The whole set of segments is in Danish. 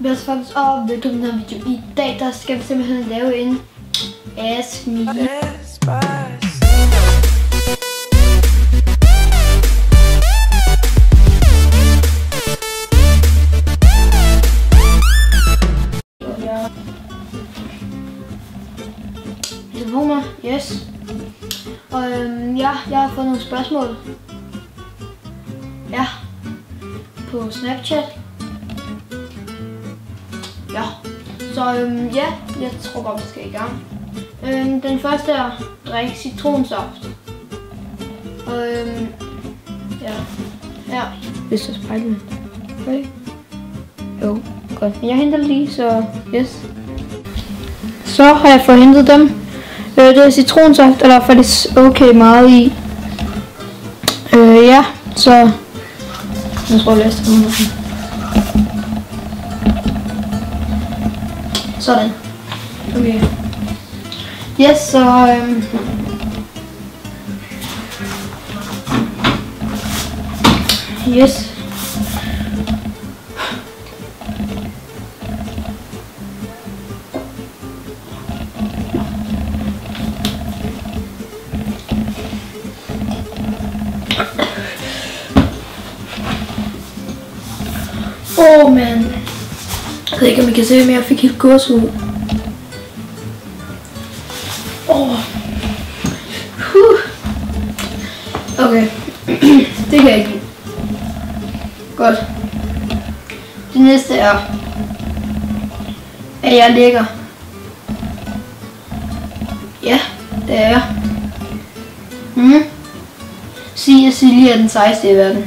Velkommen faktisk og velkommen til den her video. I dag der skal vi simpelthen lave en Ask Me. Telefoner, yes. Og ja, jeg har fået nogle spørgsmål. Ja. På Snapchat. Ja. Så ja, jeg tror godt, vi skal i gang. Den første er drik citronsaft. Og ja. Ja. Hvis du spejler den. Okay. Jo, godt. Jeg henter det lige, så yes. Så har jeg fået hentet dem. Det er citronsaft, eller faktisk okay meget i. Ja, så jeg tror jeg læste det. Sådan. Okay. Yes, så yes. Man. Jeg ved ikke, om I kan se, men jeg fik helt gåsehud. Okay. Det kan jeg ikke lide. Godt. Det næste er, at jeg lækker. Ja, det er jeg. Sig, at Silje er den sejeste i verden.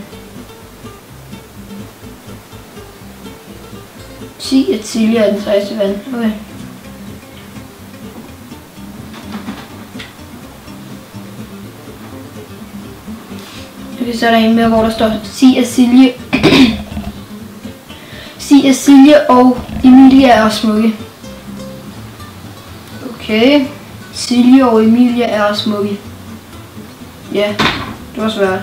Sig, at Silje er den sejeste i verden. Okay. Okay, så er der en mere, hvor der står, sig, at Silje sig, at Silje og Emilie er smukke. Okay. Silje og Emilie er smukke. Ja, det var svært.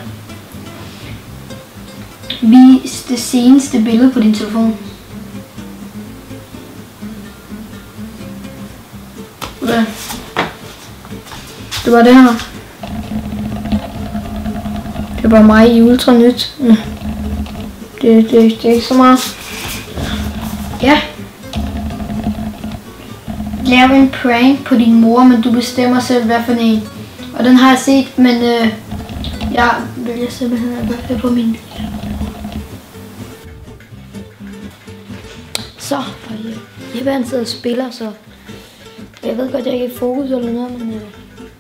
Vis det seneste billede på din telefon. Okay. Det var det her. Det var mig i Ultranyt. Det er ikke så meget. Ja. Lav en prank på din mor, men du bestemmer selv, hvad for en. Og den har jeg set, men jeg vælger simpelthen at gøre det på min bil. Så, Jeppe han sidder og spiller, så jeg ved godt, jeg ikke er i fokus eller noget, men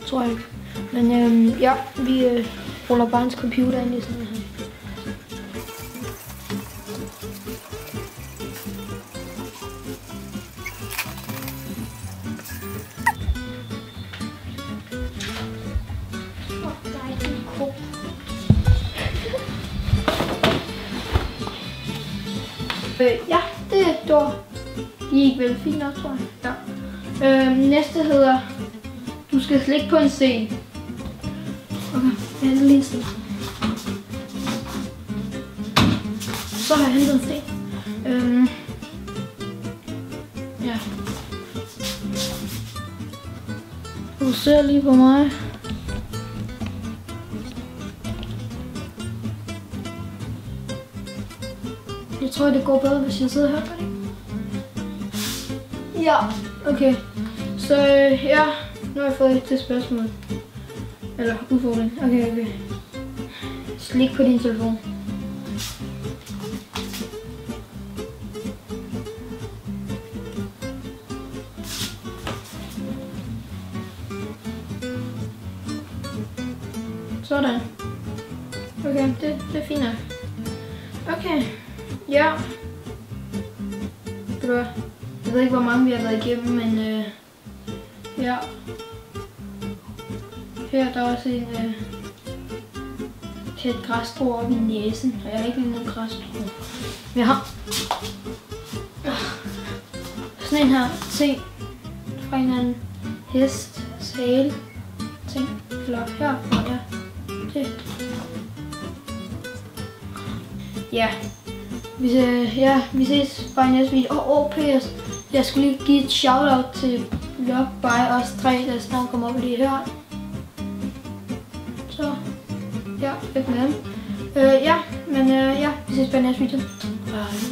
tror jeg ikke. Men ja, vi ruller bare hans computer ind i sådan her. Ja, det var gik vel fint nok, tror jeg. Ja. Næste hedder, du skal slikke på en sten. Okay, jeg henter lige en sten. Så har jeg hentet en sten. Ja. Du ser lige på mig. Jeg tror, det går bedre, hvis jeg sidder her. Ja, okay. Så ja, nu har jeg fået et spørgsmål. Eller udfordring. Okay. Slik på din telefon. Sådan. Okay, det er fint. Okay. Ja. Jeg ved ikke, hvor mange vi har været igennem, men ja. Her er der også en til et græsstrå op i næsen, og jeg har ikke lige noget græsstrå. Vi har sådan en her ting fra en anden hest, sale, ting, eller herfra, ja. Det. Ja. Vi ses bare i næste video. PS. Jeg skulle lige give et shoutout til Vlog by os 3, der snart kommer op lige her. Så, ja, lidt med dem. Vi ses bare i næste video. Bye.